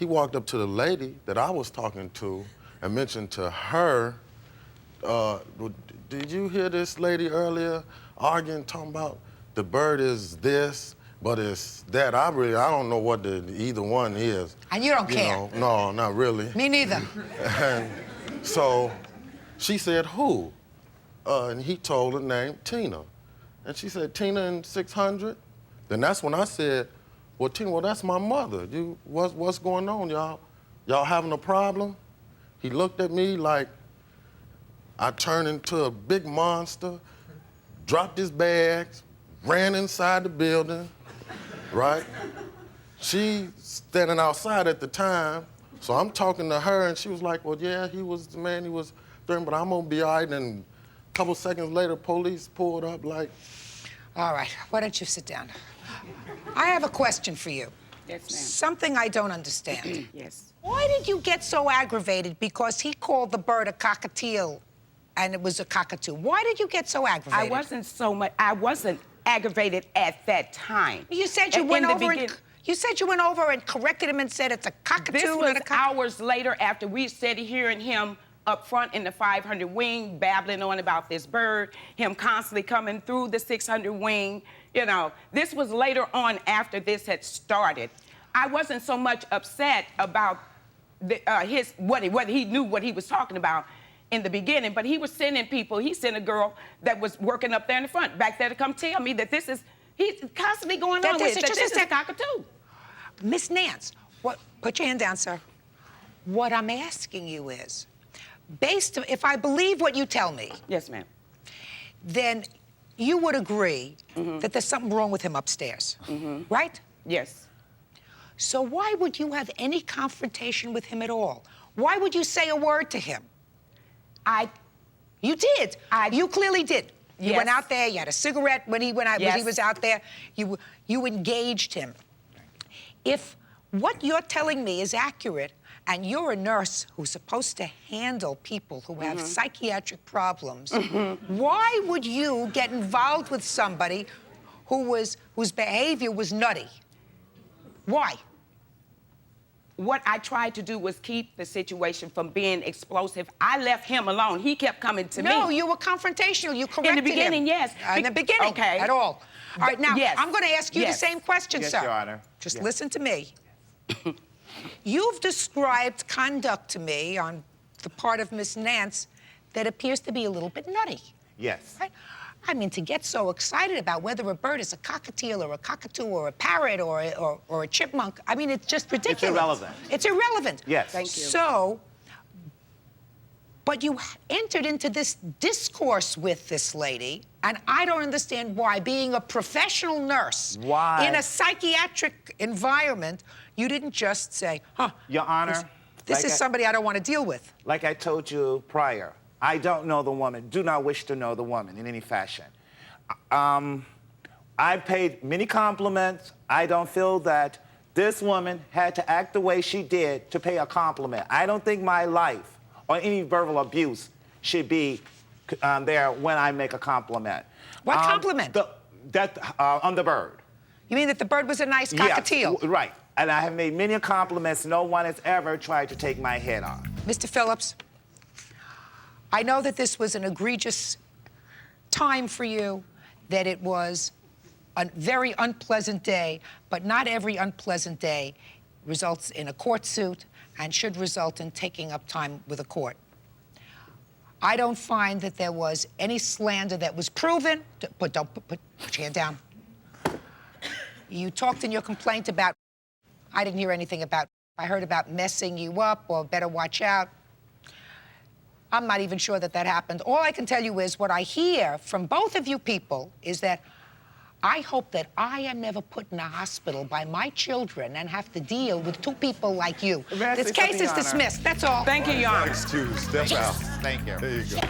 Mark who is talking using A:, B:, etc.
A: he walked up to the lady that I was talking to and mentioned to her, did you hear this lady earlier arguing, talking about the bird is this, but it's that? I don't know what either one is.
B: And you don't care?
A: Know, no, not really.
B: Me neither.
A: And so she said, who? And he told her name, Tina. And she said, Tina in 600? Then that's when I said, well, Tina, well, that's my mother. What's going on, y'all? Y'all having a problem? He looked at me like I turned into a big monster, dropped his bags, ran inside the building, right? She standing outside at the time, so I'm talking to her, and she was like, well, yeah, he was the man, he was doing, but I'm gonna be all right. And a couple seconds later, police pulled up like...
B: All right, why don't you sit down? I have a question for you.
C: Yes, ma'am.
B: Something I don't understand.
C: Yes.
B: Why did you get so aggravated because he called the bird a cockatiel and it was a cockatoo? Why did you get so aggravated?
C: I wasn't aggravated at that time.
B: You said you went over and corrected him and said it's a cockatoo.
C: This was hours later after we said hearing him up front in the 500 wing, babbling on about this bird, him constantly coming through the 600 wing. You know, this was later on after this had started. I wasn't so much upset about whether he knew what he was talking about in the beginning, but he was sending people. He sent a girl that was working up there in the front, back there, to come tell me that he's constantly going on with it, that this is a cockatoo.
B: Miss Nance, put your hand down, sir. What I'm asking you is, if I believe what you tell me...
C: Yes, ma'am.
B: Then you would agree that there's something wrong with him upstairs, right?
C: Yes.
B: So why would you have any confrontation with him at all? Why would you say a word to him? You did. You clearly did. You
C: Yes.
B: went out there, you had a cigarette when he went out,
C: Yes.
B: when he was out there. You engaged him. If what you're telling me is accurate, and you're a nurse who's supposed to handle people who have psychiatric problems, why would you get involved with somebody whose behavior was nutty? Why?
C: What I tried to do was keep the situation from being explosive. I left him alone. He kept coming to me.
B: No, you were confrontational. You corrected him.
C: In the beginning, yes.
B: In the beginning,
C: okay.
B: At all. All right, now,
C: yes.
B: I'm going to ask you the same question,
D: Yes,
B: sir.
D: Your Honor.
B: Just listen to me. You've described conduct to me on the part of Miss Nance that appears to be a little bit nutty.
D: Yes.
B: Right? I mean, to get so excited about whether a bird is a cockatiel or a cockatoo or a parrot or a chipmunk, I mean, it's just ridiculous.
D: It's irrelevant.
B: It's irrelevant.
D: Yes.
C: Thank you.
B: So, but you entered into this discourse with this lady, and I don't understand why, being a professional nurse in a psychiatric environment, you didn't just say, huh,
D: Your Honor,
B: this is somebody I don't want to deal with.
D: Like I told you prior, I don't know the woman, do not wish to know the woman in any fashion. I paid many compliments. I don't feel that this woman had to act the way she did to pay a compliment. I don't think my life or any verbal abuse should be there when I make a compliment.
B: What compliment?
D: On the bird.
B: You mean that the bird was a nice cockatiel?
D: Yes, right. And I have made many compliments. No one has ever tried to take my head off.
B: Mr. Phillips, I know that this was an egregious time for you, that it was a very unpleasant day, but not every unpleasant day results in a court suit and should result in taking up time with a court. I don't find that there was any slander that was proven, but don't put your hand down. You talked in your complaint about, I didn't hear anything about, I heard about messing you up or better watch out. I'm not even sure that that happened. All I can tell you is what I hear from both of you people is that I hope that I am never put in a hospital by my children and have to deal with two people like you. This case is dismissed, that's all.
C: Thank you, Your Honor.
A: Excuse, step out.
D: Thank you.
A: There you go.